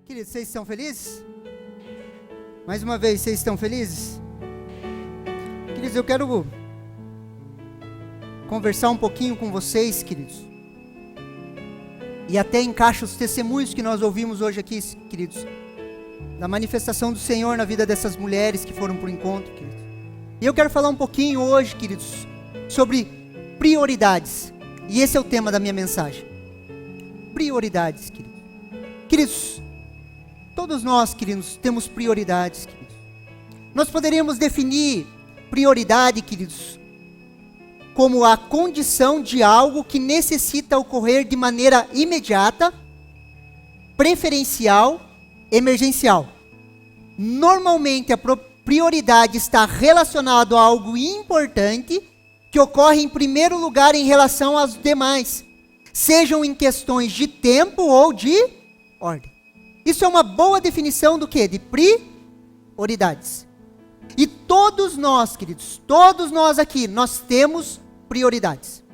Queridos, vocês estão felizes? Mais uma vez, vocês estão felizes? Queridos, eu quero conversar um pouquinho com vocês, queridos. E até encaixa os testemunhos que nós ouvimos hoje aqui, queridos. Da manifestação do Senhor na vida dessas mulheres que foram para o encontro, queridos. E eu quero falar um pouquinho hoje, queridos, sobre prioridades. E esse é o tema da minha mensagem. Prioridades, queridos. Queridos, todos nós, queridos, temos prioridades, queridos. Nós poderíamos definir prioridade, queridos, como a condição de algo que necessita ocorrer de maneira imediata, preferencial, emergencial. Normalmente a prioridade está relacionada a algo importante que ocorre em primeiro lugar em relação aos demais, sejam em questões de tempo ou de ordem. Isso é uma boa definição do quê? De prioridades. E todos nós, queridos, todos nós aqui, nós temos prioridades.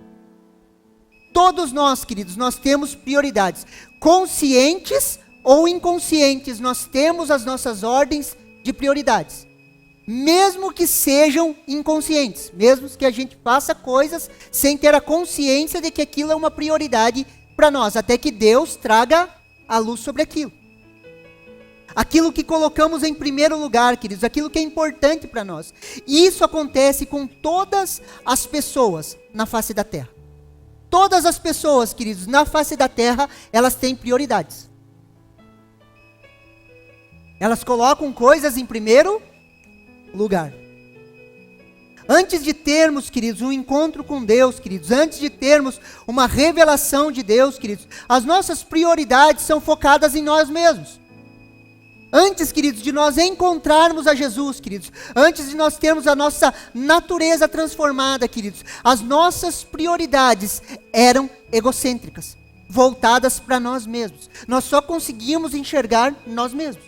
Todos nós, queridos, nós temos prioridades. Conscientes ou inconscientes, nós temos as nossas ordens de prioridades. Mesmo que sejam inconscientes, mesmo que a gente faça coisas sem ter a consciência de que aquilo é uma prioridade para nós, até que Deus traga a luz sobre aquilo. Aquilo que colocamos em primeiro lugar, queridos, aquilo que é importante para nós. E isso acontece com todas as pessoas na face da terra. Todas as pessoas, queridos, na face da terra, elas têm prioridades. Elas colocam coisas em primeiro lugar. Antes de termos, queridos, um encontro com Deus, queridos, antes de termos uma revelação de Deus, queridos, as nossas prioridades são focadas em nós mesmos. Antes, queridos, de nós encontrarmos a Jesus, queridos, antes de nós termos a nossa natureza transformada, queridos, as nossas prioridades eram egocêntricas, voltadas para nós mesmos. Nós só conseguíamos enxergar nós mesmos.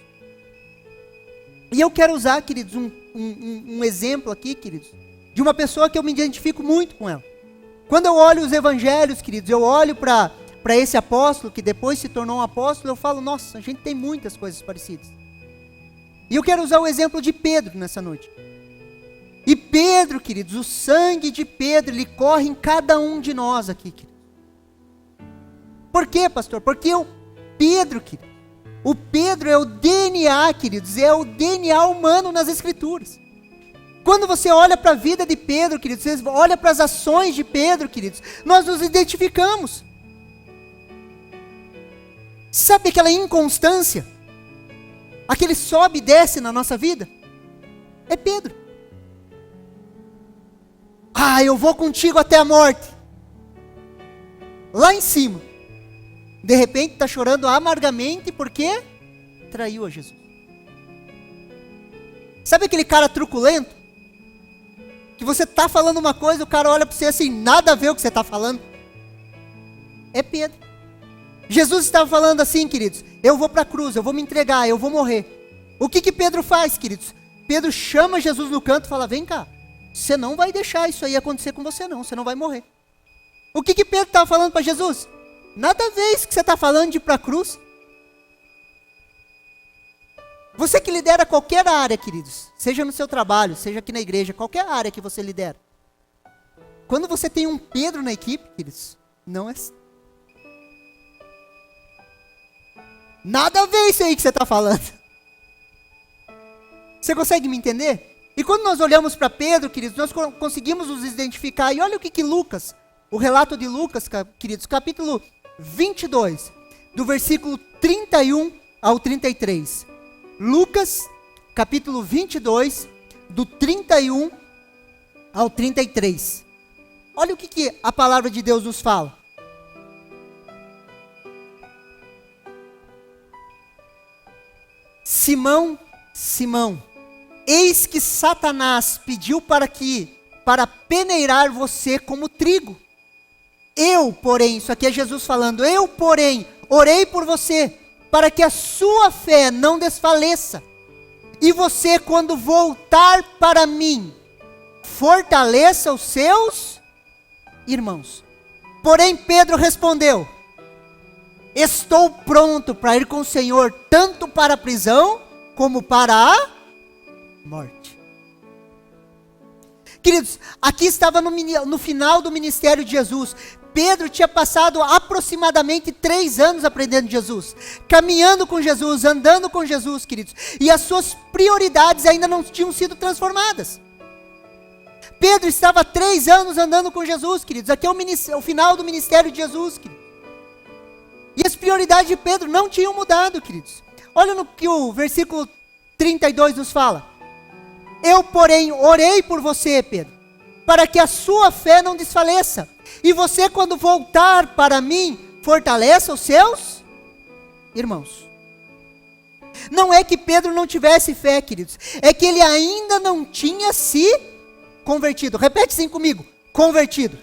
E eu quero usar, queridos, um exemplo aqui, queridos, de uma pessoa que eu me identifico muito com ela. Quando eu olho os evangelhos, queridos, eu olho para esse apóstolo, que depois se tornou um apóstolo, eu falo, nossa, a gente tem muitas coisas parecidas. E eu quero usar o exemplo de Pedro nessa noite. E Pedro, queridos, o sangue de Pedro, ele corre em cada um de nós aqui, queridos. Por quê, pastor? Porque o Pedro, queridos, o Pedro é o DNA, queridos, é o DNA humano nas Escrituras. Quando você olha para a vida de Pedro, queridos, você olha para as ações de Pedro, queridos, nós nos identificamos. Sabe aquela inconstância? Aquele sobe e desce na nossa vida? É Pedro. Ah, eu vou contigo até a morte. Lá em cima. De repente está chorando amargamente porque traiu a Jesus. Sabe aquele cara truculento? Que você está falando uma coisa, o cara olha para você assim, nada a ver o que você está falando. É Pedro. Jesus estava falando assim, queridos, eu vou para a cruz, eu vou me entregar, eu vou morrer. O que Pedro faz, queridos? Pedro chama Jesus no canto e fala, vem cá, você não vai deixar isso aí acontecer com você não, você não vai morrer. O que Pedro estava falando para Jesus? Nada a ver isso que você está falando de ir para a cruz. Você que lidera qualquer área, queridos, seja no seu trabalho, seja aqui na igreja, qualquer área que você lidera. Quando você tem um Pedro na equipe, queridos, não é... Nada a ver isso aí que você está falando. Você consegue me entender? E quando nós olhamos para Pedro, queridos, nós conseguimos nos identificar. E olha o que Lucas, o relato de Lucas, queridos, capítulo 22, do versículo 31 ao 33. Lucas, capítulo 22, do 31 ao 33. Olha o que a palavra de Deus nos fala. Simão, Simão, eis que Satanás pediu para peneirar você como trigo. Eu, porém, isso aqui é Jesus falando, eu, porém, orei por você, para que a sua fé não desfaleça. E você, quando voltar para mim, fortaleça os seus irmãos. Porém, Pedro respondeu, Estou pronto para ir com o Senhor, tanto para a prisão, como para a morte. Queridos, aqui estava no final do ministério de Jesus. Pedro tinha passado aproximadamente 3 anos aprendendo de Jesus, caminhando com Jesus, andando com Jesus, queridos. E as suas prioridades ainda não tinham sido transformadas. Pedro estava 3 anos andando com Jesus, queridos. Aqui é o final do ministério de Jesus, queridos. E as prioridades de Pedro não tinham mudado, queridos. Olha no que o versículo 32 nos fala. Eu, porém, orei por você, Pedro, para que a sua fé não desfaleça. E você, quando voltar para mim, fortaleça os seus irmãos. Não é que Pedro não tivesse fé, queridos. É que ele ainda não tinha se convertido. Repete assim comigo. Convertido.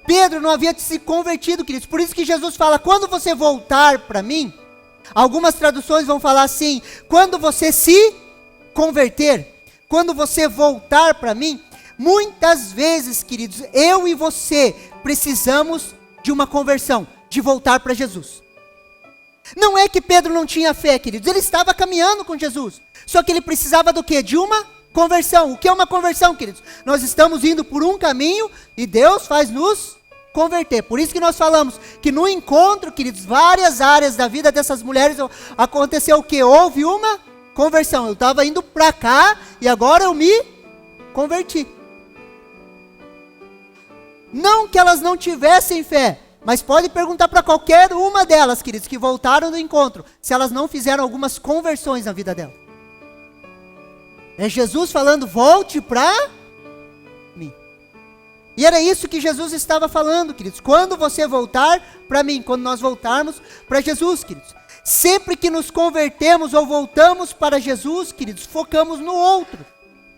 Pedro não havia se convertido, queridos. Por isso que Jesus fala, quando você voltar para mim, algumas traduções vão falar assim, quando você se converter, quando você voltar para mim, muitas vezes, queridos, eu e você precisamos de uma conversão, de voltar para Jesus. Não é que Pedro não tinha fé, queridos, ele estava caminhando com Jesus, só que ele precisava do quê? De uma conversão. O que é uma conversão, queridos? Nós estamos indo por um caminho e Deus faz nos converter. Por isso que nós falamos que no encontro, queridos, várias áreas da vida dessas mulheres aconteceu o quê? Houve uma conversão. Eu estava indo para cá e agora eu me converti. Não que elas não tivessem fé, mas pode perguntar para qualquer uma delas, queridos, que voltaram do encontro, se elas não fizeram algumas conversões na vida dela. É Jesus falando, volte para mim. E era isso que Jesus estava falando, queridos. Quando você voltar para mim, quando nós voltarmos para Jesus, queridos. Sempre que nos convertemos ou voltamos para Jesus, queridos, focamos no outro.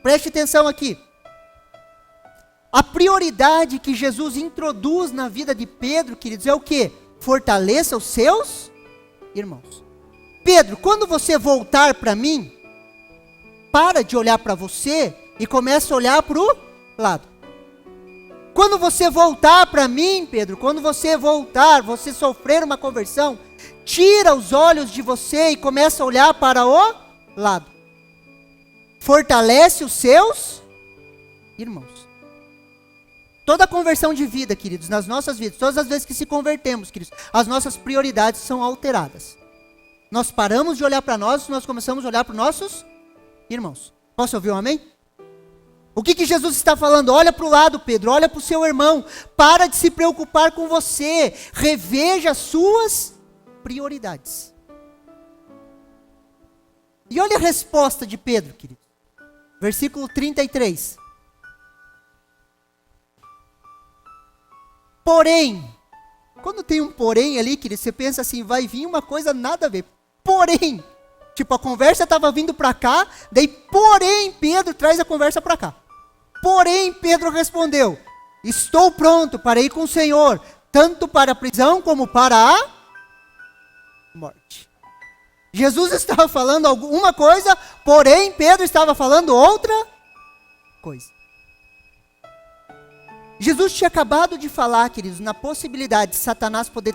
Preste atenção aqui. A prioridade que Jesus introduz na vida de Pedro, queridos, é o quê? Fortaleça os seus irmãos. Pedro, quando você voltar para mim, para de olhar para você e começa a olhar para o lado. Quando você voltar para mim, Pedro, quando você voltar, você sofrer uma conversão, tira os olhos de você e começa a olhar para o lado. Fortalece os seus irmãos. Toda conversão de vida, queridos, nas nossas vidas, todas as vezes que se convertemos, queridos, as nossas prioridades são alteradas. Nós paramos de olhar para nós, nós começamos a olhar para os nossos irmãos. Posso ouvir um amém? O que Jesus está falando? Olha para o lado, Pedro, olha para o seu irmão, para de se preocupar com você, reveja as suas prioridades. E olha a resposta de Pedro, querido. Versículo 33. Porém, quando tem um porém ali, querido, você pensa assim, vai vir uma coisa nada a ver. Porém, tipo, a conversa estava vindo para cá, daí porém Pedro traz a conversa para cá. Porém Pedro respondeu, estou pronto para ir com o Senhor, tanto para a prisão como para a morte. Jesus estava falando alguma coisa, porém Pedro estava falando outra coisa. Jesus tinha acabado de falar, queridos, na possibilidade de Satanás poder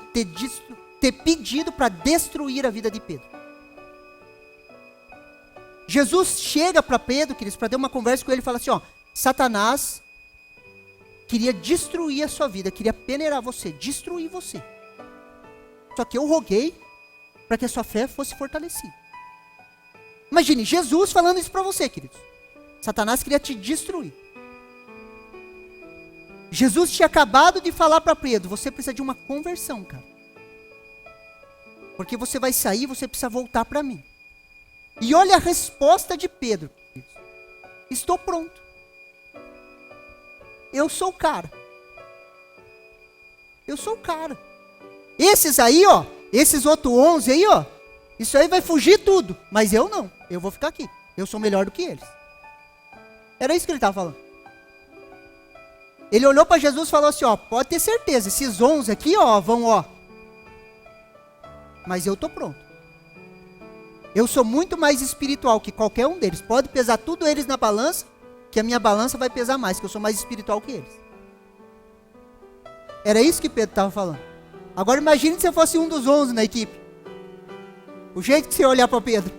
ter pedido para destruir a vida de Pedro. Jesus chega para Pedro, queridos, para ter uma conversa com ele e fala assim, ó, Satanás queria destruir a sua vida, queria peneirar você, destruir você. Só que eu roguei para que a sua fé fosse fortalecida. Imagine, Jesus falando isso para você, queridos. Satanás queria te destruir. Jesus tinha acabado de falar para Pedro, você precisa de uma conversão, cara. Porque você vai sair, você precisa voltar para mim. E olha a resposta de Pedro. Estou pronto. Eu sou o cara. Eu sou o cara. Esses aí, ó, esses outros 11 aí, ó, isso aí vai fugir tudo. Mas eu não, eu vou ficar aqui. Eu sou melhor do que eles. Era isso que ele estava falando. Ele olhou para Jesus e falou assim, ó, pode ter certeza, esses 11 aqui, ó, vão, ó. Mas eu estou pronto. Eu sou muito mais espiritual que qualquer um deles. Pode pesar tudo eles na balança, que a minha balança vai pesar mais, que eu sou mais espiritual que eles. Era isso que Pedro estava falando. Agora imagine se eu fosse um dos 11 na equipe. O jeito que você ia olhar para Pedro.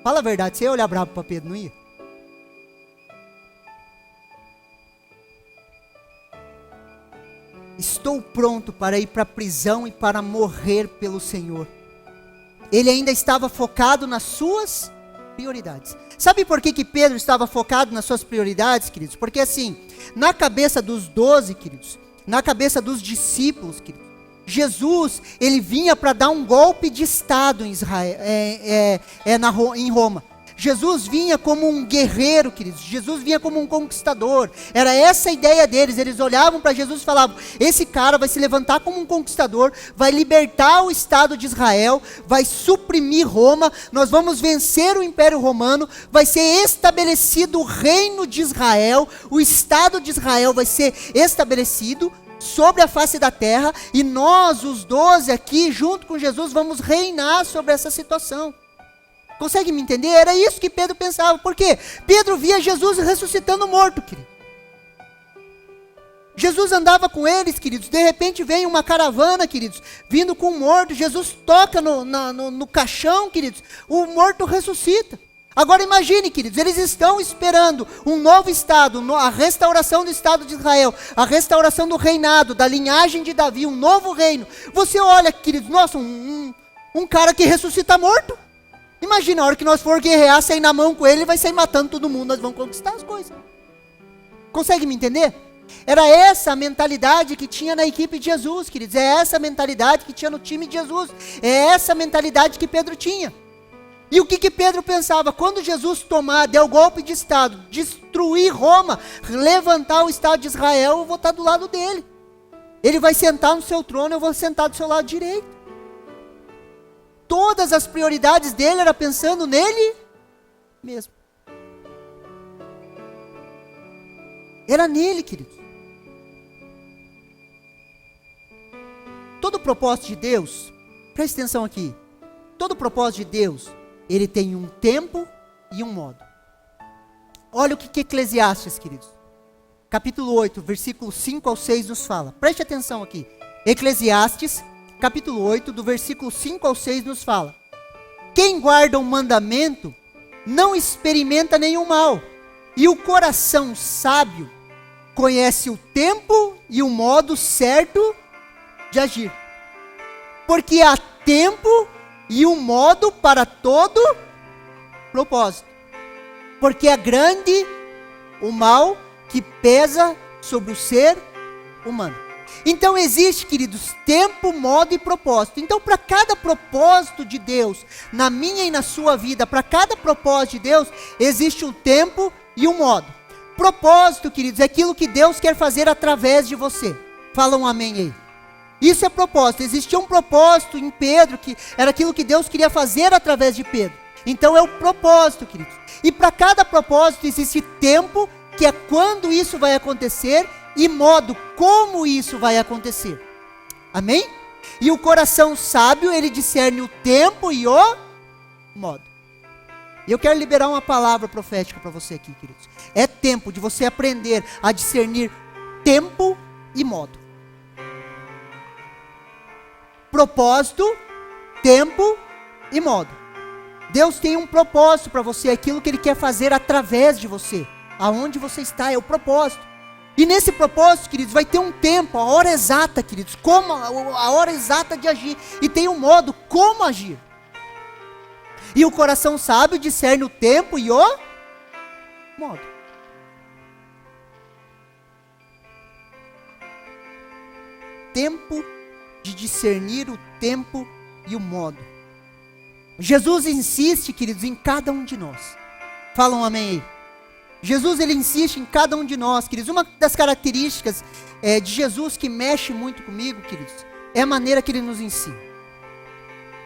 Fala a verdade, você ia olhar bravo para Pedro, não ia? Estou pronto para ir para a prisão e para morrer pelo Senhor. Ele ainda estava focado nas suas prioridades. Sabe por que Pedro estava focado nas suas prioridades, queridos? Porque assim, na cabeça dos 12, queridos, na cabeça dos discípulos, queridos, Jesus, ele vinha para dar um golpe de Estado em Israel, em Roma. Jesus vinha como um guerreiro, queridos. Jesus vinha como um conquistador. Era essa a ideia deles. Eles olhavam para Jesus e falavam: esse cara vai se levantar como um conquistador, vai libertar o Estado de Israel, vai suprimir Roma, nós vamos vencer o Império Romano, vai ser estabelecido o reino de Israel, o Estado de Israel vai ser estabelecido sobre a face da terra, e nós, os 12 aqui, junto com Jesus, vamos reinar sobre essa situação. Consegue me entender? Era isso que Pedro pensava. Por quê? Pedro via Jesus ressuscitando morto, querido. Jesus andava com eles, queridos. De repente vem uma caravana, queridos, vindo com um morto. Jesus toca no caixão, queridos. O morto ressuscita. Agora imagine, queridos, eles estão esperando um novo Estado, a restauração do Estado de Israel, a restauração do reinado, da linhagem de Davi, um novo reino. Você olha, queridos, nossa, um cara que ressuscita morto. Imagina, a hora que nós for guerrear, sair na mão com ele vai sair matando todo mundo, nós vamos conquistar as coisas. Consegue me entender? Era essa a mentalidade que tinha na equipe de Jesus, queridos. É essa a mentalidade que tinha no time de Jesus. É essa a mentalidade que Pedro tinha. E o que Pedro pensava? Quando Jesus der o golpe de Estado, destruir Roma, levantar o Estado de Israel, eu vou estar do lado dele. Ele vai sentar no seu trono, eu vou sentar do seu lado direito. Todas as prioridades dele era pensando nele mesmo. Era nele, queridos. Todo propósito de Deus, preste atenção aqui. Todo propósito de Deus, ele tem um tempo e um modo. Olha o que Eclesiastes, queridos. Capítulo 8, versículo 5 ao 6 nos fala. Preste atenção aqui. Eclesiastes, capítulo 8, do versículo 5 ao 6 nos fala: quem guarda um mandamento não experimenta nenhum mal, e o coração sábio conhece o tempo e o modo certo de agir. Porque há tempo e um modo para todo propósito. Porque é grande o mal que pesa sobre o ser humano. Então existe, queridos, tempo, modo e propósito. Então para cada propósito de Deus, na minha e na sua vida, para cada propósito de Deus, existe um tempo e um modo. Propósito, queridos, é aquilo que Deus quer fazer através de você. Fala um amém aí. Isso é propósito. Existia um propósito em Pedro, que era aquilo que Deus queria fazer através de Pedro. Então é o propósito, queridos. E para cada propósito existe tempo, que é quando isso vai acontecer, e modo, como isso vai acontecer. Amém? E o coração sábio, ele discerne o tempo e o modo. E eu quero liberar uma palavra profética para você aqui, queridos. É tempo de você aprender a discernir tempo e modo. Propósito, tempo e modo. Deus tem um propósito para você, aquilo que Ele quer fazer através de você. Aonde você está, é o propósito. E nesse propósito, queridos, vai ter um tempo, a hora exata, queridos, como a hora exata de agir. E tem um modo como agir. E o coração sábio discerne o tempo e o modo. Tempo de discernir o tempo e o modo. Jesus insiste, queridos, em cada um de nós. Falam amém aí. Jesus, ele insiste em cada um de nós, queridos. Uma das características de Jesus que mexe muito comigo, queridos, é a maneira que ele nos ensina.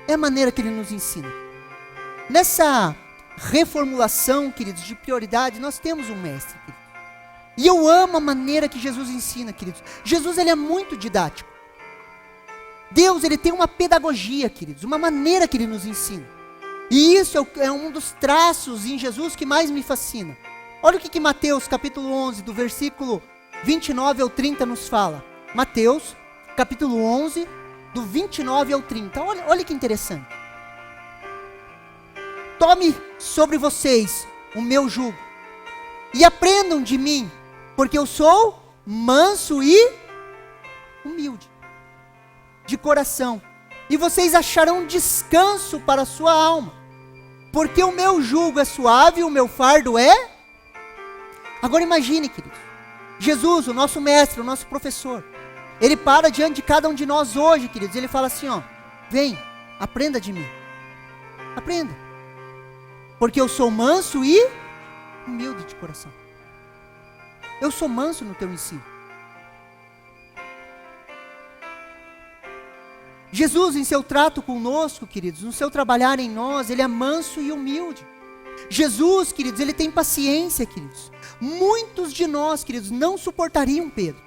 É a maneira que ele nos ensina. Nessa reformulação, queridos, de prioridade, nós temos um mestre, queridos. E eu amo a maneira que Jesus ensina, queridos. Jesus, ele é muito didático. Deus, ele tem uma pedagogia, queridos, uma maneira que ele nos ensina. E isso é um dos traços em Jesus que mais me fascina. Olha o que Mateus capítulo 11, do versículo 29 ao 30 nos fala. Mateus, capítulo 11, do 29 ao 30. Olha que interessante. Tome sobre vocês o meu jugo e aprendam de mim, porque eu sou manso e humilde de coração, e vocês acharão descanso para a sua alma, porque o meu jugo é suave e o meu fardo é... Agora imagine, queridos, Jesus, o nosso mestre, o nosso professor, ele para diante de cada um de nós hoje, queridos, ele fala assim, vem, aprenda de mim, aprenda, porque eu sou manso e humilde de coração. Eu sou manso no teu ensino. Jesus, em seu trato conosco, queridos, no seu trabalhar em nós, ele é manso e humilde. Jesus, queridos, ele tem paciência, queridos. Muitos de nós, queridos, não suportariam Pedro.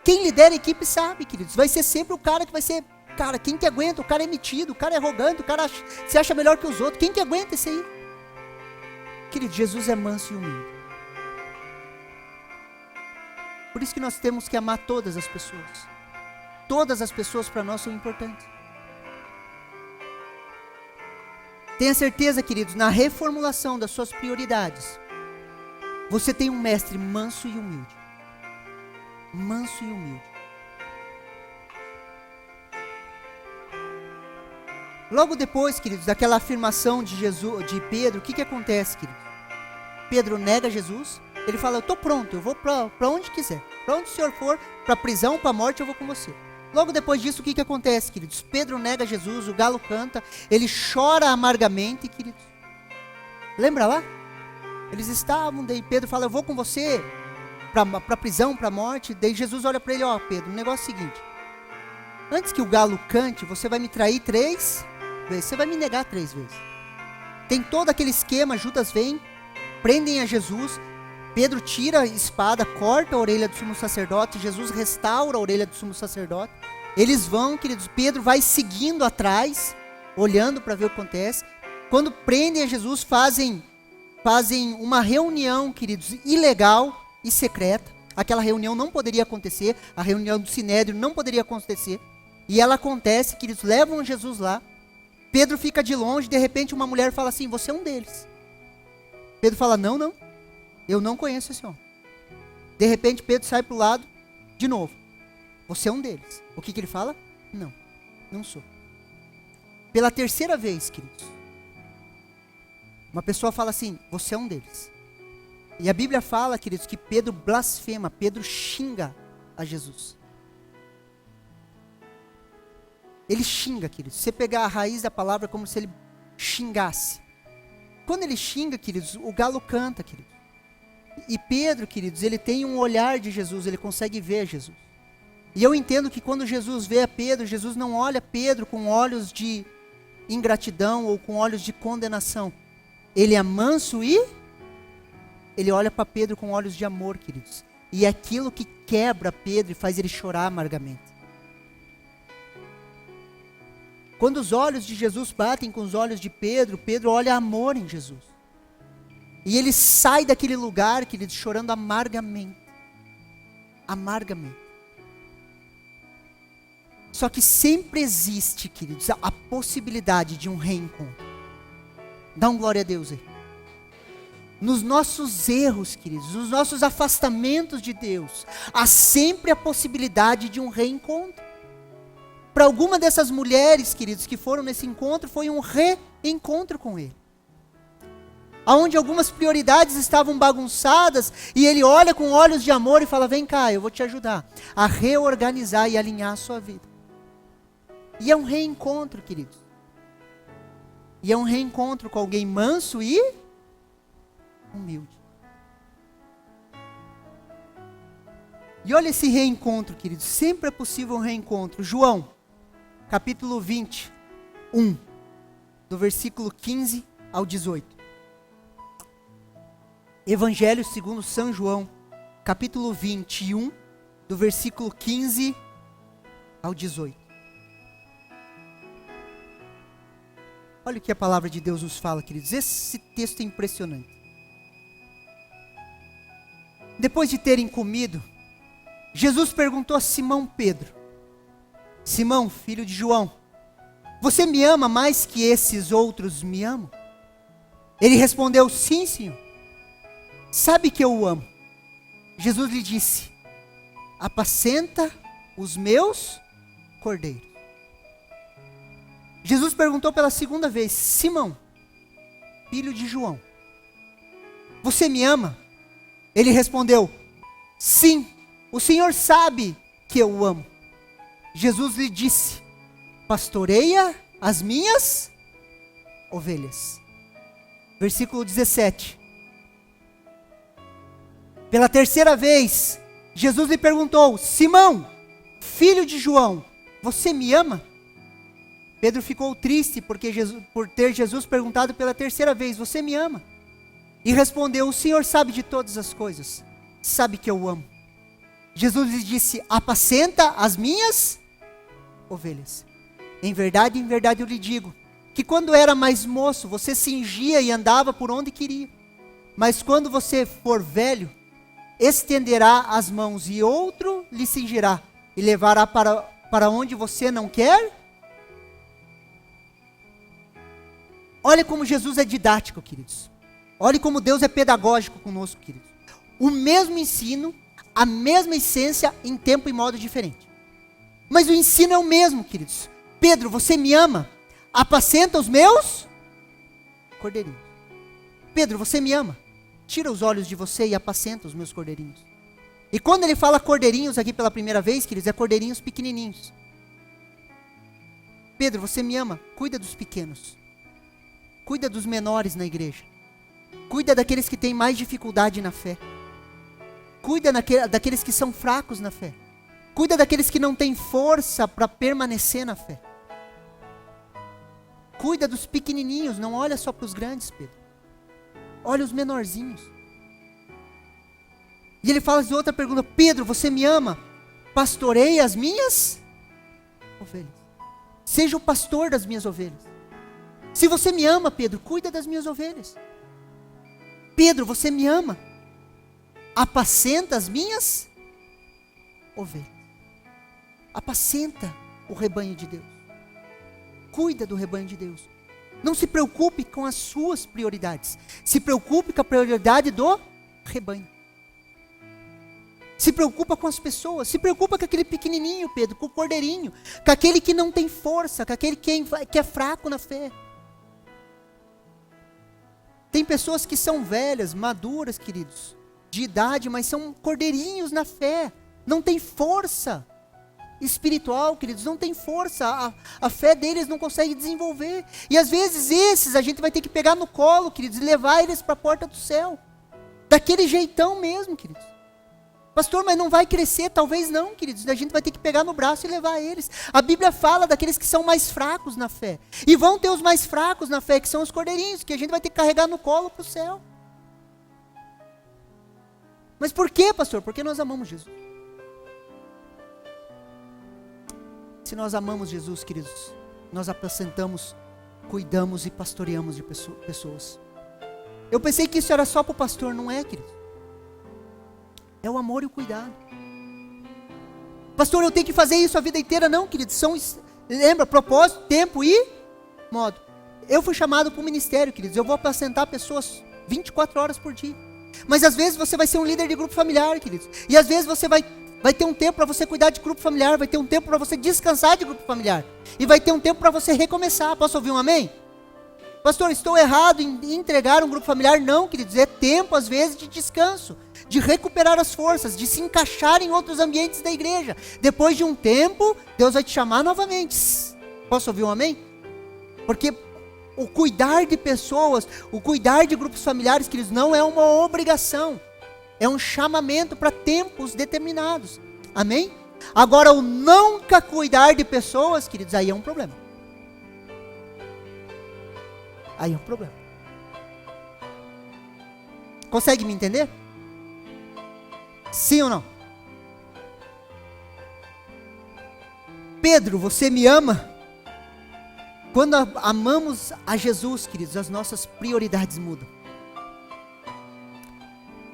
Quem lidera a equipe sabe, queridos, vai ser sempre o cara que vai ser, cara, quem que aguenta? O cara é metido, o cara é arrogante, o cara se acha melhor que os outros. Quem que aguenta esse aí? Queridos, Jesus é manso e humilde. Por isso que nós temos que amar todas as pessoas. Todas as pessoas para nós são importantes. Tenha certeza, queridos, na reformulação das suas prioridades, você tem um mestre manso e humilde. Manso e humilde. Logo depois, queridos, daquela afirmação de Pedro, o que acontece, queridos? Pedro nega Jesus. Ele fala, eu estou pronto, eu vou para onde quiser. Para onde o senhor for, para a prisão, para a morte, eu vou com você. Logo depois disso, o que acontece, queridos? Pedro nega Jesus, o galo canta, ele chora amargamente, queridos. Lembra lá? Eles estavam, daí Pedro fala, eu vou com você para a prisão, para a morte. Daí Jesus olha para ele, Pedro, o negócio é o seguinte. Antes que o galo cante, você vai me trair 3 vezes, você vai me negar 3 vezes. Tem todo aquele esquema, Judas vem, prendem a Jesus, Pedro tira a espada, corta a orelha do sumo sacerdote, Jesus restaura a orelha do sumo sacerdote. Eles vão, queridos, Pedro vai seguindo atrás, olhando para ver o que acontece. Quando prendem a Jesus, fazem uma reunião, queridos, ilegal e secreta. Aquela reunião não poderia acontecer, a reunião do Sinédrio não poderia acontecer. E ela acontece, queridos, levam Jesus lá. Pedro fica de longe, de repente uma mulher fala assim, você é um deles. Pedro fala, não, eu não conheço esse homem. De repente Pedro sai para o lado, de novo, você é um deles. O que ele fala? Não sou. Pela terceira vez, queridos, uma pessoa fala assim, você é um deles. E a Bíblia fala, queridos, que Pedro blasfema, Pedro xinga a Jesus. Ele xinga, queridos. Se você pegar a raiz da palavra, é como se ele xingasse. Quando ele xinga, queridos, o galo canta, queridos. E Pedro, queridos, ele tem um olhar de Jesus, ele consegue ver Jesus. E eu entendo que quando Jesus vê a Pedro, Jesus não olha Pedro com olhos de ingratidão ou com olhos de condenação. Ele é manso e ele olha para Pedro com olhos de amor, queridos. E é aquilo que quebra Pedro e faz ele chorar amargamente. Quando os olhos de Jesus batem com os olhos de Pedro, Pedro olha amor em Jesus. E ele sai daquele lugar, queridos, chorando amargamente. Amargamente. Só que sempre existe, queridos, a possibilidade de um reencontro. Dá um glória a Deus aí. Nos nossos erros, queridos, nos nossos afastamentos de Deus, há sempre a possibilidade de um reencontro. Para alguma dessas mulheres, queridos, que foram nesse encontro, foi um reencontro com Ele. Onde algumas prioridades estavam bagunçadas, e Ele olha com olhos de amor e fala, vem cá, eu vou te ajudar a reorganizar e alinhar a sua vida. E é um reencontro, queridos. E é um reencontro com alguém manso e humilde. E olha esse reencontro, queridos. Sempre é possível um reencontro. João, capítulo 21, do versículo 15 ao 18. Evangelho segundo São João, capítulo 21, do versículo 15 ao 18. Olha o que a palavra de Deus nos fala, queridos. Esse texto é impressionante. Depois de terem comido, Jesus perguntou a Simão Pedro: Simão, filho de João, você me ama mais que esses outros me amam? Ele respondeu: sim, Senhor. Sabe que eu o amo. Jesus lhe disse: apacenta os meus cordeiros. Jesus perguntou pela segunda vez: Simão, filho de João, você me ama? Ele respondeu: sim, o Senhor sabe que eu o amo. Jesus lhe disse: pastoreia as minhas ovelhas. Versículo 17. Pela terceira vez, Jesus lhe perguntou: Simão, filho de João, você me ama? Pedro ficou triste por ter Jesus perguntado pela terceira vez: você me ama? E respondeu: o Senhor sabe de todas as coisas, sabe que eu o amo. Jesus lhe disse: apacenta as minhas ovelhas. Em verdade eu lhe digo, que quando era mais moço, você cingia e andava por onde queria. Mas quando você for velho, estenderá as mãos e outro lhe cingirá e levará para onde você não quer. Olha como Jesus é didático, queridos. Olha como Deus é pedagógico conosco, queridos. O mesmo ensino, a mesma essência, em tempo e modo diferente. Mas o ensino é o mesmo, queridos. Pedro, você me ama? Apacenta os meus cordeirinhos. Pedro, você me ama? Tira os olhos de você e apacenta os meus cordeirinhos. E quando ele fala cordeirinhos aqui pela primeira vez, queridos, é cordeirinhos pequenininhos. Pedro, você me ama? Cuida dos pequenos. Cuida dos menores na igreja. Cuida daqueles que têm mais dificuldade na fé. Cuida daqueles que são fracos na fé. Cuida daqueles que não têm força para permanecer na fé. Cuida dos pequenininhos, não olha só para os grandes, Pedro. Olha os menorzinhos. E ele fala de outra pergunta: Pedro, você me ama? Pastoreie as minhas ovelhas. Seja o pastor das minhas ovelhas. Se você me ama, Pedro, cuida das minhas ovelhas. Pedro, você me ama? Apacenta as minhas ovelhas. Apacenta o rebanho de Deus. Cuida do rebanho de Deus. Não se preocupe com as suas prioridades. Se preocupe com a prioridade do rebanho. Se preocupa com as pessoas. Se preocupa com aquele pequenininho, Pedro, com o cordeirinho. Com aquele que não tem força, com aquele que é fraco na fé. Tem pessoas que são velhas, maduras, queridos, de idade, mas são cordeirinhos na fé. Não tem força espiritual, queridos, não tem força, a fé deles não consegue desenvolver, e às vezes esses a gente vai ter que pegar no colo, queridos, e levar eles para a porta do céu, daquele jeitão mesmo, queridos. Pastor, mas não vai crescer? Talvez não, queridos, a gente vai ter que pegar no braço e levar eles. A Bíblia fala daqueles que são mais fracos na fé, e vão ter os mais fracos na fé, que são os cordeirinhos, que a gente vai ter que carregar no colo para o céu. Mas por quê, pastor? Porque nós amamos Jesus. Se nós amamos Jesus, queridos, nós apacentamos, cuidamos e pastoreamos de pessoas. Eu pensei que isso era só para o pastor, não é, queridos? É o amor e o cuidado. Pastor, eu tenho que fazer isso a vida inteira? Não, queridos, lembra, propósito, tempo e modo. Eu fui chamado para o ministério, queridos, eu vou apacentar pessoas 24 horas por dia. Mas às vezes você vai ser um líder de grupo familiar, queridos, e às vezes você vai ter um tempo para você cuidar de grupo familiar, vai ter um tempo para você descansar de grupo familiar, e vai ter um tempo para você recomeçar. Posso ouvir um amém? Pastor, estou errado em entregar um grupo familiar? Não, queridos, é tempo às vezes de descanso, de recuperar as forças, de se encaixar em outros ambientes da igreja. Depois de um tempo, Deus vai te chamar novamente. Posso ouvir um amém? Porque o cuidar de pessoas, o cuidar de grupos familiares, queridos, não é uma obrigação. É um chamamento para tempos determinados. Amém? Agora, o nunca cuidar de pessoas, queridos, aí é um problema. Aí é um problema. Consegue me entender? Sim ou não? Pedro, você me ama? Quando amamos a Jesus, queridos, as nossas prioridades mudam.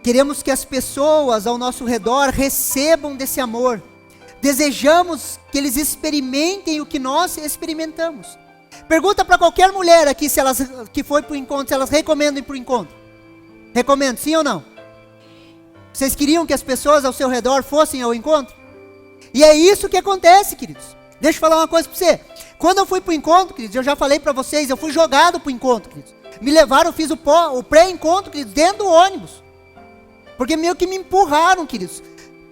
Queremos que as pessoas ao nosso redor recebam desse amor. Desejamos que eles experimentem o que nós experimentamos. Pergunta para qualquer mulher aqui se elas que foi para o encontro, se elas recomendam ir para o encontro. Recomendo, sim ou não? Vocês queriam que as pessoas ao seu redor fossem ao encontro? E é isso que acontece, queridos. Deixa eu falar uma coisa para você. Quando eu fui para o encontro, queridos, eu já falei para vocês, eu fui jogado para o encontro, queridos. Me levaram, eu fiz o pré-encontro, queridos, dentro do ônibus. Porque meio que me empurraram, queridos.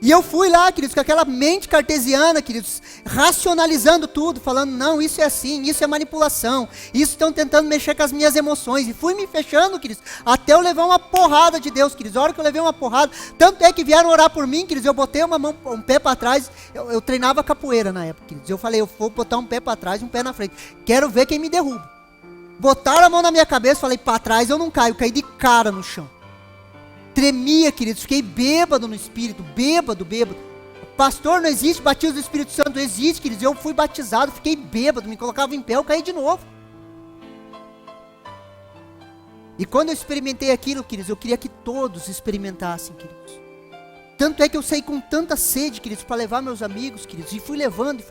E eu fui lá, queridos, com aquela mente cartesiana, queridos, racionalizando tudo, falando, não, isso é assim, isso é manipulação, isso estão tentando mexer com as minhas emoções. E fui me fechando, queridos, até eu levar uma porrada de Deus, queridos. A hora que eu levei uma porrada, tanto é que vieram orar por mim, queridos, eu botei uma mão, um pé para trás, eu treinava capoeira na época, queridos. Eu falei, eu vou botar um pé para trás e um pé na frente. Quero ver quem me derruba. Botaram a mão na minha cabeça, falei, para trás eu não caio, caí de cara no chão. Tremia, queridos, fiquei bêbado no Espírito, bêbado. Pastor, não existe batismo do Espírito Santo, existe, queridos. Eu fui batizado, fiquei bêbado, me colocava em pé, eu caí de novo. E quando eu experimentei aquilo, queridos, eu queria que todos experimentassem, queridos. Tanto é que eu saí com tanta sede, queridos, para levar meus amigos, queridos, e fui levando.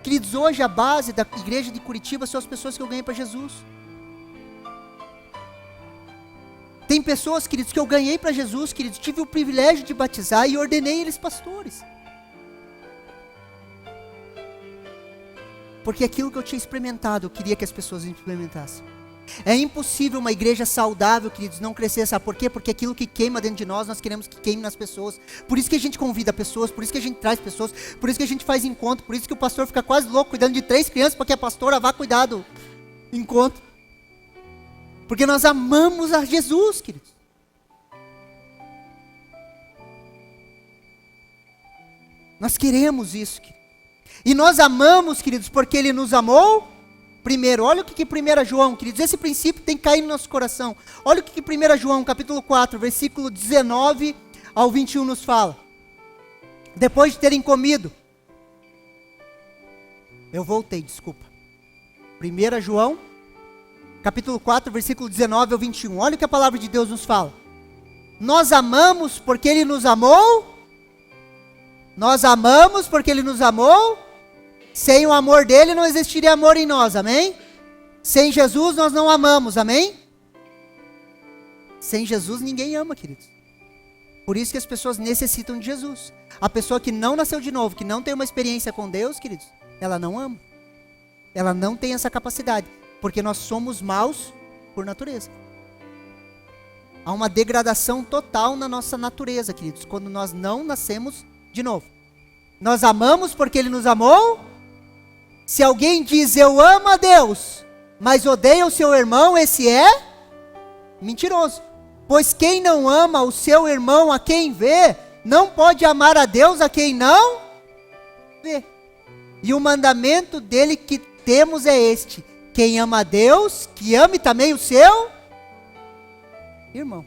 Queridos, hoje a base da igreja de Curitiba são as pessoas que eu ganhei para Jesus. Tem pessoas, queridos, que eu ganhei para Jesus, queridos, tive o privilégio de batizar e ordenei eles pastores. Porque aquilo que eu tinha experimentado, eu queria que as pessoas experimentassem. É impossível uma igreja saudável, queridos, não crescer, sabe por quê? Porque aquilo que queima dentro de nós queremos que queime nas pessoas. Por isso que a gente convida pessoas, por isso que a gente traz pessoas, por isso que a gente faz encontro, por isso que o pastor fica quase louco cuidando de 3 crianças, para que a pastora vá cuidar do encontro. Porque nós amamos a Jesus, queridos. Nós queremos isso, queridos. E nós amamos, queridos, porque Ele nos amou primeiro. Olha o que 1 João, queridos, esse princípio tem que cair no nosso coração. Olha o que 1 João, capítulo 4, versículo 19 ao 21 nos fala. Depois de terem comido. Eu voltei, desculpa. 1 João, capítulo 4, versículo 19 ao 21. Olha o que a palavra de Deus nos fala. Nós amamos porque Ele nos amou. Nós amamos porque Ele nos amou. Sem o amor dEle não existiria amor em nós, amém? Sem Jesus nós não amamos, amém? Sem Jesus ninguém ama, queridos. Por isso que as pessoas necessitam de Jesus. A pessoa que não nasceu de novo, que não tem uma experiência com Deus, queridos, ela não ama. Ela não tem essa capacidade. Porque nós somos maus por natureza. Há uma degradação total na nossa natureza, queridos, quando nós não nascemos de novo. Nós amamos porque Ele nos amou. Se alguém diz, eu amo a Deus, mas odeia o seu irmão, esse é mentiroso. Pois quem não ama o seu irmão a quem vê, não pode amar a Deus a quem não vê. E o mandamento dele que temos é este: quem ama a Deus, que ame também o seu irmão.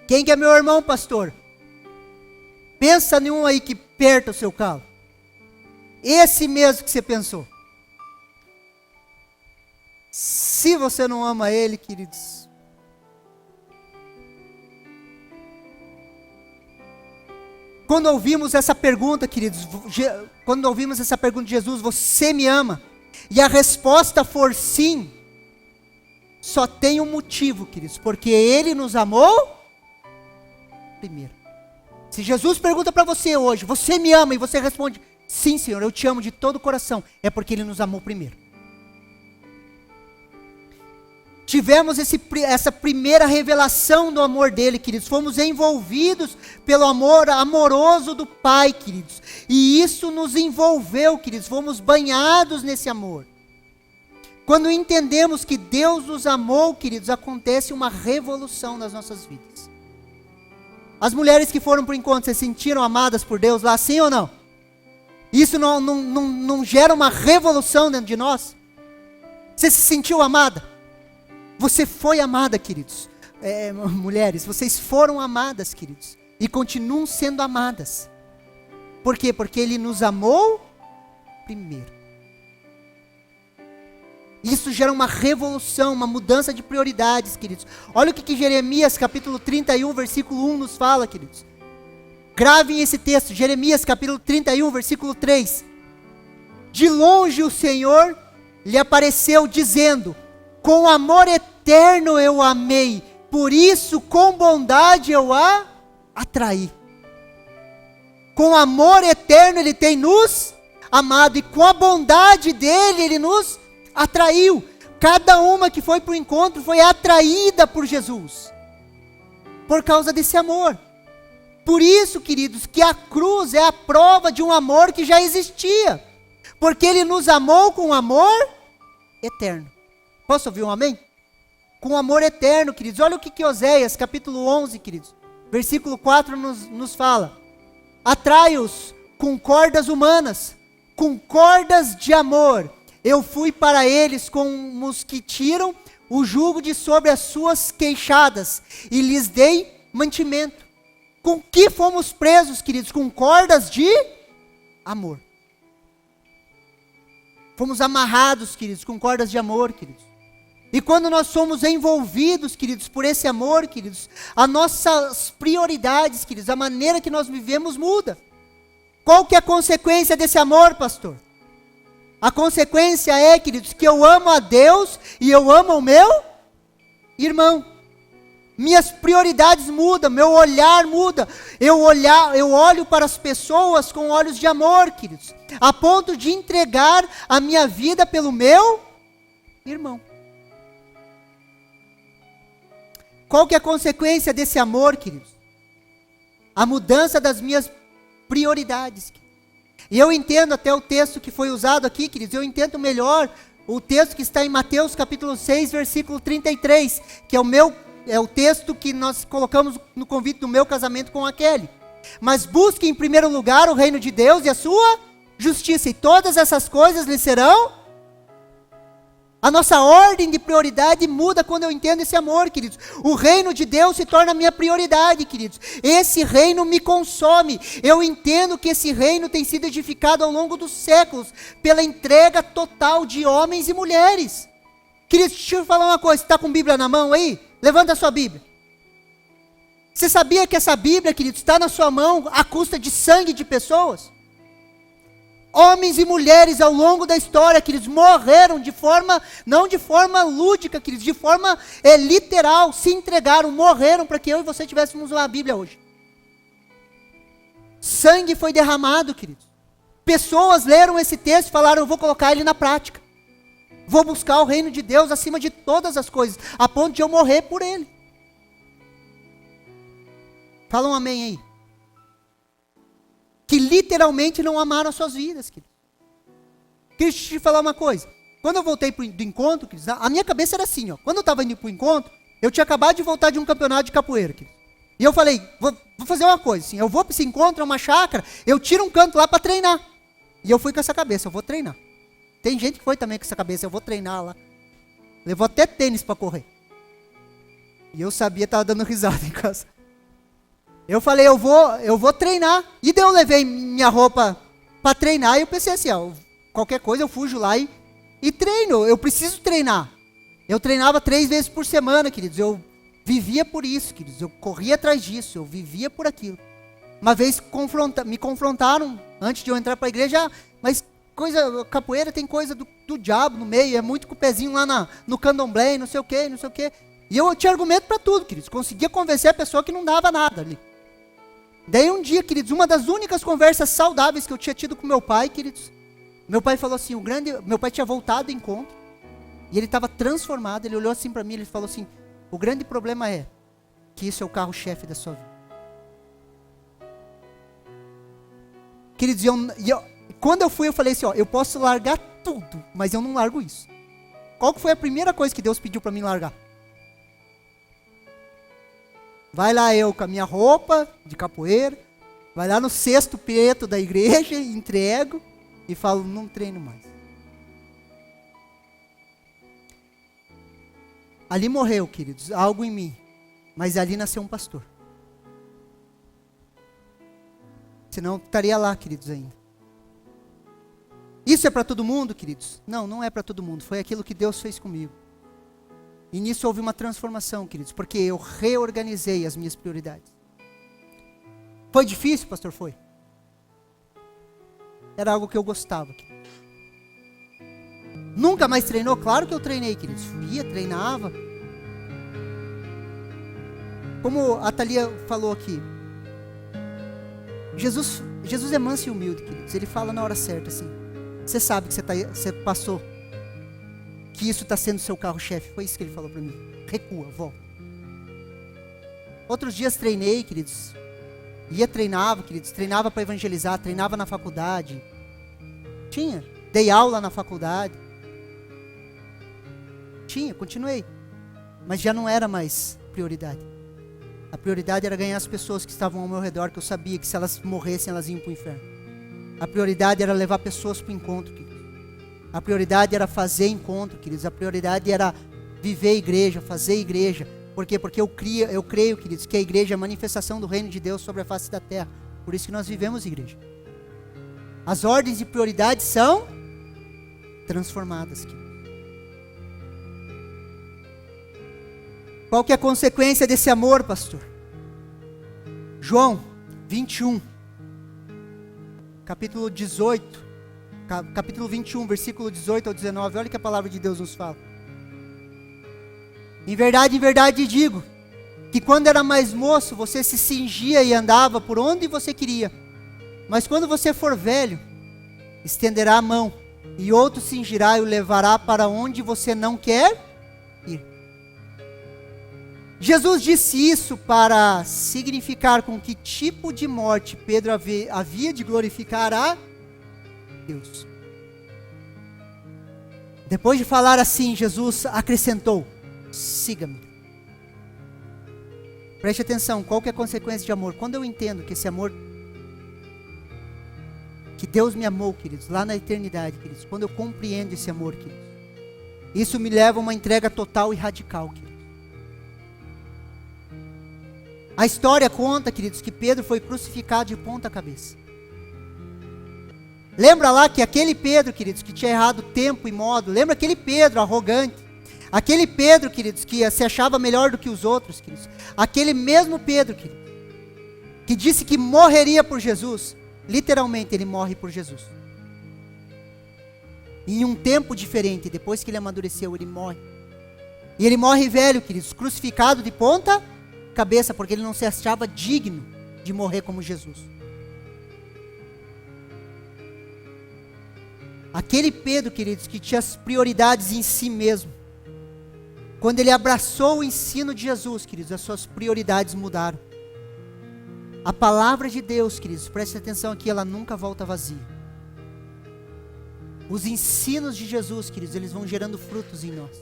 Quem que é meu irmão, pastor? Pensa em um aí que aperta o seu calo. Esse mesmo que você pensou. Se você não ama ele, queridos, quando ouvimos essa pergunta, queridos, quando ouvimos essa pergunta de Jesus, você me ama? E a resposta for sim, só tem um motivo, queridos, porque Ele nos amou primeiro. Se Jesus pergunta para você hoje, você me ama? E você responde, sim, Senhor, eu te amo de todo o coração, é porque Ele nos amou primeiro. Tivemos essa primeira revelação do amor dEle, queridos. Fomos envolvidos pelo amor amoroso do Pai, queridos. E isso nos envolveu, queridos. Fomos banhados nesse amor. Quando entendemos que Deus nos amou, queridos, acontece uma revolução nas nossas vidas. As mulheres que foram para o encontro, se sentiram amadas por Deus lá, sim ou não? Isso não gera uma revolução dentro de nós? Você se sentiu amada? Você foi amada, queridos. Mulheres, vocês foram amadas, queridos. E continuam sendo amadas. Por quê? Porque Ele nos amou primeiro. Isso gera uma revolução, uma mudança de prioridades, queridos. Olha o que Jeremias capítulo 31, versículo 1 nos fala, queridos. Gravem esse texto, Jeremias capítulo 31, versículo 3. De longe o Senhor lhe apareceu dizendo: com amor eterno eu a amei, por isso com bondade eu a atraí. Com amor eterno Ele tem nos amado, e com a bondade dEle Ele nos atraiu. Cada uma que foi para o encontro foi atraída por Jesus, por causa desse amor. Por isso, queridos, que a cruz é a prova de um amor que já existia, porque Ele nos amou com amor eterno. Posso ouvir um amém? Com amor eterno, queridos. Olha o que Oséias, capítulo 11, queridos, versículo 4 nos fala. Atrai-os com cordas humanas, com cordas de amor. Eu fui para eles como os que tiram o jugo de sobre as suas queixadas, e lhes dei mantimento. Com que fomos presos, queridos? Com cordas de amor. Fomos amarrados, queridos, com cordas de amor, queridos. E quando nós somos envolvidos, queridos, por esse amor, queridos, as nossas prioridades, queridos, a maneira que nós vivemos muda. Qual que é a consequência desse amor, pastor? A consequência é, queridos, que eu amo a Deus e eu amo o meu irmão. Minhas prioridades mudam, meu olhar muda. Eu olho para as pessoas com olhos de amor, queridos, a ponto de entregar a minha vida pelo meu irmão. Qual que é a consequência desse amor, queridos? A mudança das minhas prioridades. E eu entendo até o texto que foi usado aqui, queridos, eu entendo melhor o texto que está em Mateus capítulo 6, versículo 33, que é o texto que nós colocamos no convite do meu casamento com a Kelly. Mas busque em primeiro lugar o reino de Deus e a sua justiça, e todas essas coisas lhe serão. A nossa ordem de prioridade muda quando eu entendo esse amor, queridos. O reino de Deus se torna a minha prioridade, queridos. Esse reino me consome. Eu entendo que esse reino tem sido edificado ao longo dos séculos, pela entrega total de homens e mulheres. Queridos, deixa eu falar uma coisa. Você está com a Bíblia na mão aí? Levanta a sua Bíblia. Você sabia que essa Bíblia, queridos, está na sua mão à custa de sangue de pessoas? Homens e mulheres ao longo da história, queridos, morreram de forma, não de forma lúdica, queridos, de forma literal, se entregaram, morreram para que eu e você tivéssemos uma Bíblia hoje. Sangue foi derramado, queridos. Pessoas leram esse texto e falaram: eu vou colocar ele na prática. Vou buscar o reino de Deus acima de todas as coisas, a ponto de eu morrer por ele. Fala um amém aí. Que literalmente não amaram as suas vidas, queridos. Deixa eu te falar uma coisa. Quando eu voltei do encontro, queridos, a minha cabeça era assim, ó. Quando eu estava indo para o encontro, eu tinha acabado de voltar de um campeonato de capoeira, queridos. E eu falei: vou fazer uma coisa, assim, eu vou para esse encontro, é uma chácara, eu tiro um canto lá para treinar. E eu fui com essa cabeça: eu vou treinar. Tem gente que foi também com essa cabeça: eu vou treinar lá. Levou até tênis para correr. E eu sabia, estava dando risada em casa. Eu falei: eu vou treinar. E daí eu levei minha roupa para treinar. E eu pensei assim: ó, qualquer coisa eu fujo lá e treino. Eu preciso treinar. Eu treinava 3 vezes por semana, queridos. Eu vivia por isso, queridos. Eu corria atrás disso. Eu vivia por aquilo. Uma vez me confrontaram antes de eu entrar para a igreja. Mas capoeira tem coisa do diabo no meio. É muito com o pezinho lá no candomblé, não sei o quê, não sei o quê. E eu tinha argumento para tudo, queridos. Conseguia convencer a pessoa que não dava nada ali. Daí um dia, queridos, uma das únicas conversas saudáveis que eu tinha tido com meu pai, queridos, meu pai falou assim, meu pai tinha voltado do encontro, e ele estava transformado. Ele olhou assim para mim, ele falou assim: o grande problema é que isso é o carro-chefe da sua vida. Queridos, quando eu fui, eu falei assim: ó, eu posso largar tudo, mas eu não largo isso. Qual que foi a primeira coisa que Deus pediu para mim largar? Vai lá eu com a minha roupa de capoeira, vai lá no cesto preto da igreja, entrego e falo: não treino mais. Ali morreu, queridos, algo em mim, mas ali nasceu um pastor. Senão eu estaria lá, queridos, ainda. Isso é para todo mundo, queridos? Não, não é para todo mundo. Foi aquilo que Deus fez comigo. E nisso houve uma transformação, queridos, porque eu reorganizei as minhas prioridades. Foi difícil, pastor? Foi. Era algo que eu gostava. Queridos. Nunca mais treinou? Claro que eu treinei, queridos. Ia, treinava. Como a Thalia falou aqui, Jesus é manso e humilde, queridos. Ele fala na hora certa, assim. Você sabe que você passou, que isso está sendo seu carro-chefe. Foi isso que ele falou para mim. Recua, volta. Outros dias treinei, queridos. Treinava, queridos. Treinava para evangelizar, treinava na faculdade. Dei aula na faculdade. Continuei. Mas já não era mais prioridade. A prioridade era ganhar as pessoas que estavam ao meu redor, que eu sabia que se elas morressem, elas iam para o inferno. A prioridade era levar pessoas para o encontro, queridos. A prioridade era fazer encontro, queridos. A prioridade era viver igreja, fazer igreja. Por quê? Porque eu creio, queridos, que a igreja é a manifestação do reino de Deus sobre a face da terra. Por isso que nós vivemos igreja. As ordens de prioridade são transformadas, queridos. Qual que é a consequência desse amor, pastor? João 21, capítulo 21, versículo 18 ao 19, olha o que a palavra de Deus nos fala. Em verdade digo, que quando era mais moço, você se cingia e andava por onde você queria. Mas quando você for velho, estenderá a mão, e outro cingirá e o levará para onde você não quer ir. Jesus disse isso para significar com que tipo de morte Pedro havia de glorificar a Deus. Depois de falar assim, Jesus acrescentou: siga-me. Preste atenção, qual que é a consequência de amor? Quando eu entendo que esse amor, que Deus me amou, queridos, lá na eternidade, queridos, quando eu compreendo esse amor, queridos, isso me leva a uma entrega total e radical, queridos. A história conta, queridos, que Pedro foi crucificado de ponta cabeça. Lembra lá que aquele Pedro, queridos, que tinha errado tempo e modo, lembra aquele Pedro arrogante, aquele Pedro, queridos, que se achava melhor do que os outros, queridos, aquele mesmo Pedro, queridos, que disse que morreria por Jesus, literalmente ele morre por Jesus. Em um tempo diferente, depois que ele amadureceu, ele morre. E ele morre velho, queridos, crucificado de ponta cabeça, porque ele não se achava digno de morrer como Jesus. Aquele Pedro, queridos, que tinha as prioridades em si mesmo, quando ele abraçou o ensino de Jesus, queridos, as suas prioridades mudaram. A palavra de Deus, queridos, preste atenção aqui, ela nunca volta vazia. Os ensinos de Jesus, queridos, eles vão gerando frutos em nós.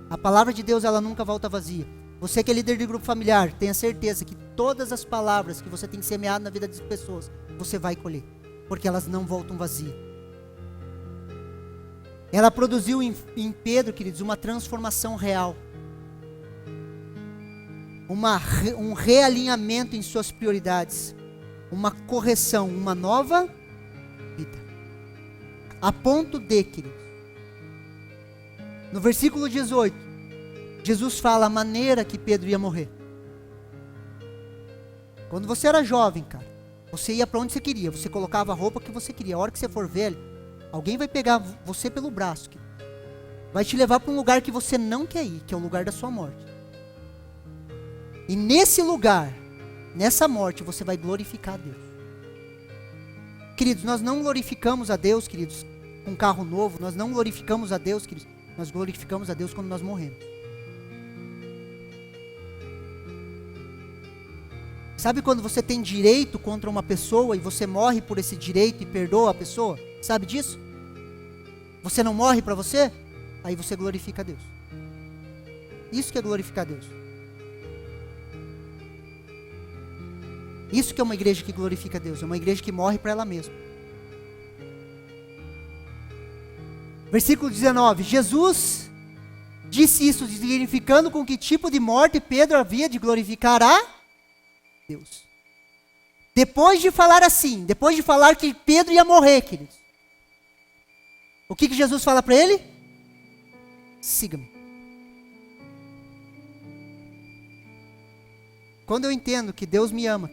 A palavra de Deus, ela nunca volta vazia. Você que é líder de grupo familiar, tenha certeza que todas as palavras que você tem semeado na vida das pessoas, você vai colher, porque elas não voltam vazias. Ela produziu em Pedro, queridos, uma transformação real. Um realinhamento em suas prioridades. Uma correção, uma nova vida. A ponto de, queridos, no versículo 18, Jesus fala a maneira que Pedro ia morrer. Quando você era jovem, cara, você ia para onde você queria, você colocava a roupa que você queria. A hora que você for velho, alguém vai pegar você pelo braço, vai te levar para um lugar que você não quer ir, que é o lugar da sua morte. E nesse lugar, nessa morte, você vai glorificar a Deus. Queridos, nós não glorificamos a Deus, queridos, com um carro novo. Nós não glorificamos a Deus, queridos. Nós glorificamos a Deus quando nós morremos. Sabe quando você tem direito contra uma pessoa e você morre por esse direito e perdoa a pessoa? Sabe disso? Você não morre para você? Aí você glorifica a Deus. Isso que é glorificar a Deus. Isso que é uma igreja que glorifica a Deus. É uma igreja que morre para ela mesma. Versículo 19. Jesus disse isso, significando com que tipo de morte Pedro havia de glorificar a Deus. Depois de falar assim, depois de falar que Pedro ia morrer, queridos, O que Jesus fala para ele? Siga-me. Quando eu entendo que Deus me ama,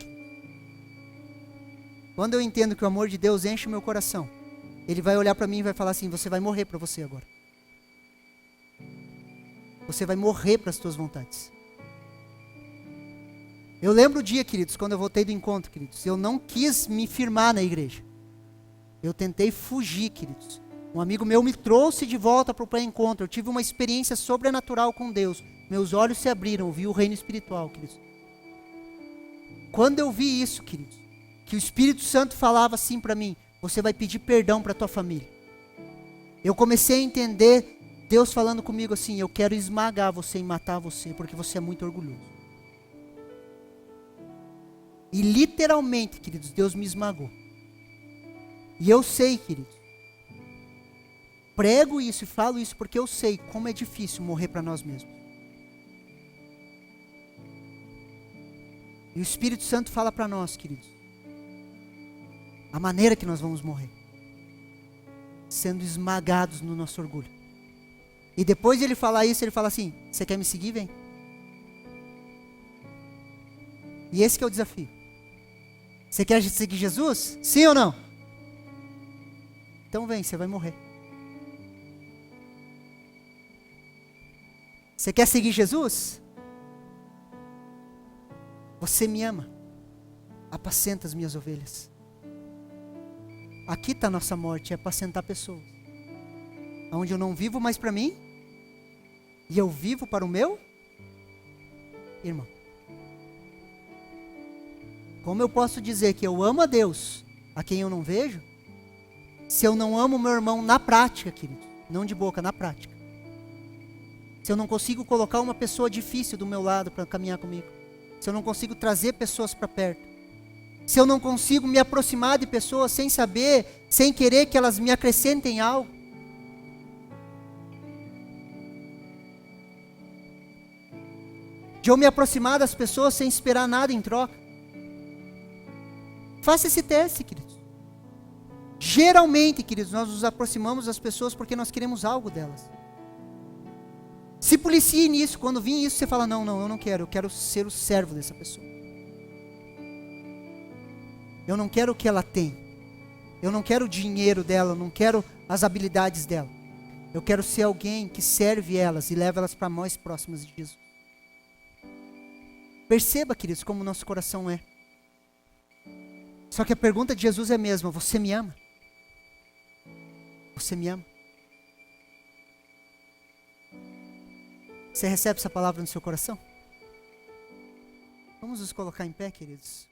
quando eu entendo que o amor de Deus enche o meu coração, Ele vai olhar para mim e vai falar assim: você vai morrer para você agora. Você vai morrer para as tuas vontades. Eu lembro o dia, queridos, quando eu voltei do encontro, queridos, eu não quis me firmar na igreja. Eu tentei fugir, queridos. Um amigo meu me trouxe de volta para o pré-encontro. Eu tive uma experiência sobrenatural com Deus. Meus olhos se abriram, eu vi o reino espiritual, queridos. Quando eu vi isso, queridos, que o Espírito Santo falava assim para mim: você vai pedir perdão para a tua família. Eu comecei a entender Deus falando comigo assim: eu quero esmagar você e matar você, porque você é muito orgulhoso. E literalmente, queridos, Deus me esmagou. E eu sei, queridos, prego isso e falo isso porque eu sei como é difícil morrer para nós mesmos. E o Espírito Santo fala para nós, queridos, a maneira que nós vamos morrer, sendo esmagados no nosso orgulho. E depois de ele falar isso, ele fala assim: você quer me seguir? Vem. E esse que é o desafio. Você quer seguir Jesus? Sim ou não? Então vem, você vai morrer. Você quer seguir Jesus? Você me ama. Apacenta as minhas ovelhas. Aqui está a nossa morte, é apacentar pessoas. Onde eu não vivo mais para mim, e eu vivo para o meu irmão. Como eu posso dizer que eu amo a Deus, a quem eu não vejo, se eu não amo o meu irmão na prática, querido? Não de boca, na prática. Se eu não consigo colocar uma pessoa difícil do meu lado para caminhar comigo. Se eu não consigo trazer pessoas para perto. Se eu não consigo me aproximar de pessoas sem saber, sem querer que elas me acrescentem algo. De eu me aproximar das pessoas sem esperar nada em troca. Faça esse teste, queridos. Geralmente, queridos, nós nos aproximamos das pessoas porque nós queremos algo delas. Se policie nisso. Quando vir isso, você fala: não, eu não quero. Eu quero ser o servo dessa pessoa. Eu não quero o que ela tem. Eu não quero o dinheiro dela. Eu não quero as habilidades dela. Eu quero ser alguém que serve elas e leva elas para mais próximas de Jesus. Perceba, queridos, como o nosso coração é. Só que a pergunta de Jesus é a mesma: você me ama? Você me ama? Você recebe essa palavra no seu coração? Vamos nos colocar em pé, queridos.